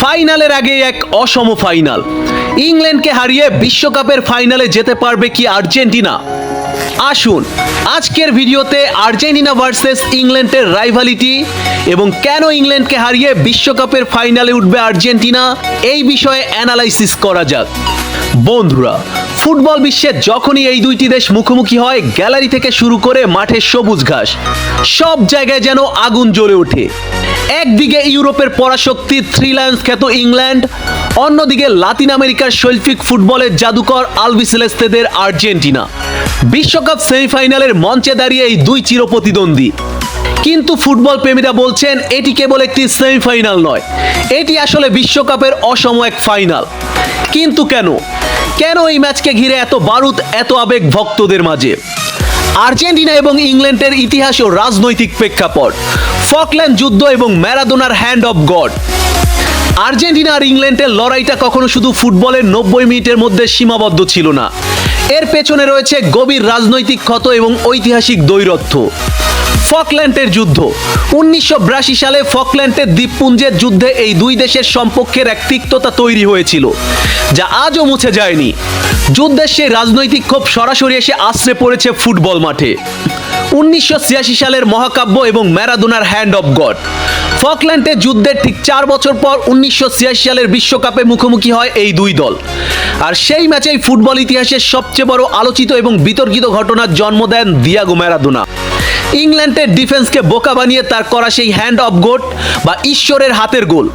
ফাইনালের আগে এক অসম ফাইনাল। ইংল্যান্ডকে হারিয়ে বিশ্বকাপের ফাইনালে যেতে পারবে কি আর্জেন্টিনা? আসুন আজকের ভিডিওতে আর্জেন্টিনা ভার্সেস ইংল্যান্ডের রাইভালিটি এবং কেন ইংল্যান্ডকে হারিয়ে বিশ্বকাপের ফাইনালে উঠবে আর্জেন্টিনা এই বিষয়ে অ্যানালাইসিস করা যাক। বন্ধুরা, ফুটবল বিশ্বে যখনই এই দুইটি দেশ মুখোমুখি হয়, গ্যালারি থেকে শুরু করে মাঠের সবুজ ঘাস সব জায়গায় যেন আগুন জ্বলে ওঠে। একদিকে ইউরোপের পরাশক্তি থ্রি লায়ন্স খ্যাত ইংল্যান্ড, অন্যদিকে লাতিন আমেরিকার শৈল্পিক ফুটবলের জাদুকর আলবিসেলেস্তেদের আর্জেন্টিনা। বিশ্বকাপ সেমিফাইনালের মঞ্চে দাঁড়িয়ে এই দুই চিরপ্রতিদ্বন্দ্বী। কিন্তু ফুটবল প্রেমীরা বলছেন এটি কেবল একটি সেমিফাইনাল নয়, এটি আসলে বিশ্বকাপের অসম এক ফাইনাল। কিন্তু কেন এই ম্যাচকে ঘিরে এত বারুদ, এত আবেগ ভক্তদের মাঝে? আর্জেন্টিনা এবং ইংল্যান্ডের ইতিহাস ও রাজনৈতিক প্রেক্ষাপট, ফকল্যান্ড যুদ্ধ এবং ম্যারাডোনার হ্যান্ড অফ গড। আর্জেন্টিনা আর ইংল্যান্ডের লড়াইটা কখনো শুধু ফুটবলের 90 মিনিটের মধ্যে সীমাবদ্ধ ছিল না। এর পেছনে রয়েছে গভীর রাজনৈতিক ক্ষত এবং ঐতিহাসিক দ্বৈরথ্য। ফকল্যান্ডের যুদ্ধ 1982 সালে ফকল্যান্ডের দ্বীপপুঞ্জের যুদ্ধে এই দুই দেশের সম্পর্কের এক তিক্ততা তৈরি হয়েছিল, যা আজও মুছে যায়নি। যুদ্ধের সেই রাজনৈতিক ক্ষোভ সরাসরি এসে আশ্রে পড়েছে ফুটবল মাঠে। 1986 সালের মহাকাব্য এবং ম্যারাডোনার হ্যান্ড অফ গড। ফকল্যান্ডের যুদ্ধের ঠিক 4 বছর পর 1986 সালের বিশ্বকাপে মুখোমুখি হয় এই দুই দল। আর সেই ম্যাচেই ফুটবল ইতিহাসের সবচেয়ে বড় আলোচিত এবং বিতর্কিত ঘটনার জন্ম দেন দিয়াগো ম্যারাডোনা। ইংল্যান্ডের ডিফেন্সকে বোকা বানিয়ে তার করা সেই হ্যান্ড অফ গড বা ঈশ্বরের হাতের গোল,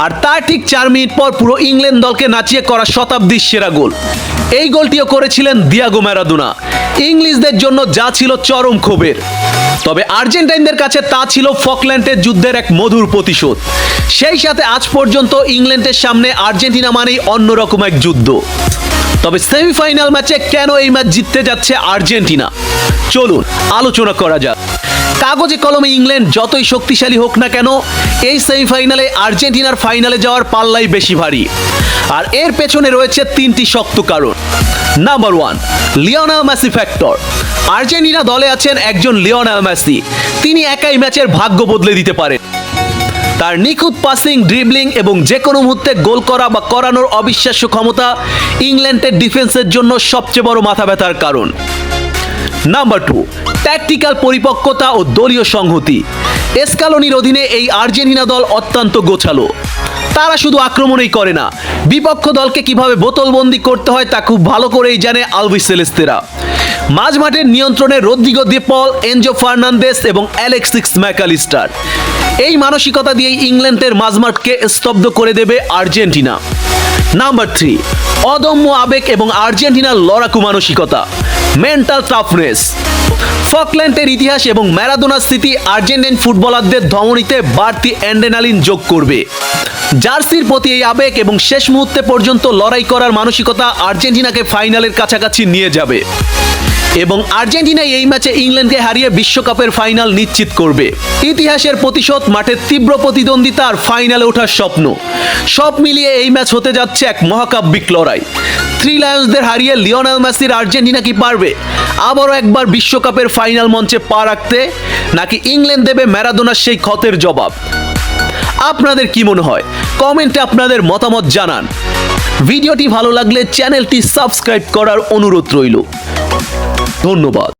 আর তার ঠিক 4 মিনিট পর পুরো ইংল্যান্ড দলকে নাচিয়ে করা শতাব্দীর সেরা গোল। এই গোলটিও করেছিলেন দিয়াগো ম্যারাডোনা। ইংলিশদের জন্য যা ছিল চরম ক্ষোভের, তবে আর্জেন্টাইনদের কাছে তা ছিল ফকল্যান্ডের যুদ্ধের এক মধুর প্রতিশোধ। সেই সাথে আজ পর্যন্ত ইংল্যান্ডের সামনে আর্জেন্টিনা মানেই অন্যরকম এক যুদ্ধ। তবে সেমিফাইনাল ম্যাচে কেন এই ম্যাচ জিততে যাচ্ছে আর্জেন্টিনা, চলুন আলোচনা করা যাক। কাগজে কলমে ইংল্যান্ড যতই শক্তিশালী হোক না কেন, এই সেমিফাইনালে আর্জেন্টিনার ফাইনালে যাওয়ার পাল্লাই বেশি ভারী। আর এর পেছনে রয়েছে 3টি শক্ত কারণ। Number 1, Lionel Messi factor. Argentina দলে আছেন একজন লিওনেল মেসি। তিনি একাই ম্যাচের ভাগ্য বদলে দিতে পারেন। তার নিখুঁত পাসিং, ড্রিবলিং এবং যে কোনো মুহূর্তে গোল করা বা করানোর অবিশ্বাস্য ক্ষমতা ইংল্যান্ডের ডিফেন্সের জন্য সবচেয়ে বড় মাথা ব্যথার কারণ। নাম্বার 2, ট্যাকটিক্যাল পরিপক্কতা ও দলীয় সংহতি। স্ক্যালোনির অধীনে এই আর্জেন্টিনা দল অত্যন্ত গোছালো। তারা শুধু আক্রমণই করে না, বিপক্ষ দলকে কিভাবে বোতলবন্দি করতে হয় তা খুব ভালো করেই জানে আলবিসেলেস্তেরা। মাঝমাঠের নিয়ন্ত্রণে রদ্রিগো দি পল, এনজো ফার্নান্দেস এবং অ্যালেক্সিস ম্যাকালিস্টার। এই মানসিকতা দিয়েই ইংল্যান্ডের মাঝমাঠকে স্তব্ধ করে দেবে আর্জেন্টিনা। নাম্বার 3, অদম্য আবেগ এবং আর্জেন্টিনার লড়াকু মানসিকতা, মেন্টাল টাফনেস। ফকল্যান্ডের ইতিহাস এবং ম্যারাডোনার স্মৃতি আর্জেন্টাইন ফুটবলারদের ধমনীতে বাড়তি অ্যাড্রেনালিন যোগ করবে। জার্সির প্রতি এই আবেগ এবং শেষ মুহূর্তে পর্যন্ত লড়াই করার মানসিকতা আর্জেন্টিনাকে ফাইনালের কাছাকাছি নিয়ে যাবে। এবং আর্জেন্টিনা এই ম্যাচে ইংল্যান্ডকে হারিয়ে বিশ্বকাপের ফাইনাল নিশ্চিত করবে। ইতিহাসের প্রতিশোধ, মাঠের তীব্র প্রতিদ্বন্দ্বিতা আর ফাইনালে ওঠার স্বপ্ন, সব মিলিয়ে এই ম্যাচ হতে যাচ্ছে এক মহাকাব্যিক লড়াই। থ্রি লায়ন্সদের হারিয়ে লিওনেল মেসির আর্জেন্টিনা কি পারবে আবারও একবার বিশ্বকাপের ফাইনাল মঞ্চে পা রাখতে, নাকি ইংল্যান্ড দেবে ম্যারাডোনার সেই ক্ষতের জবাব? আপনাদের কি মনে হয়? কমেন্টে আপনাদের মতামত জানান। ভিডিওটি ভালো লাগলে চ্যানেলটি সাবস্ক্রাইব করার অনুরোধ রইল। ধন্যবাদ।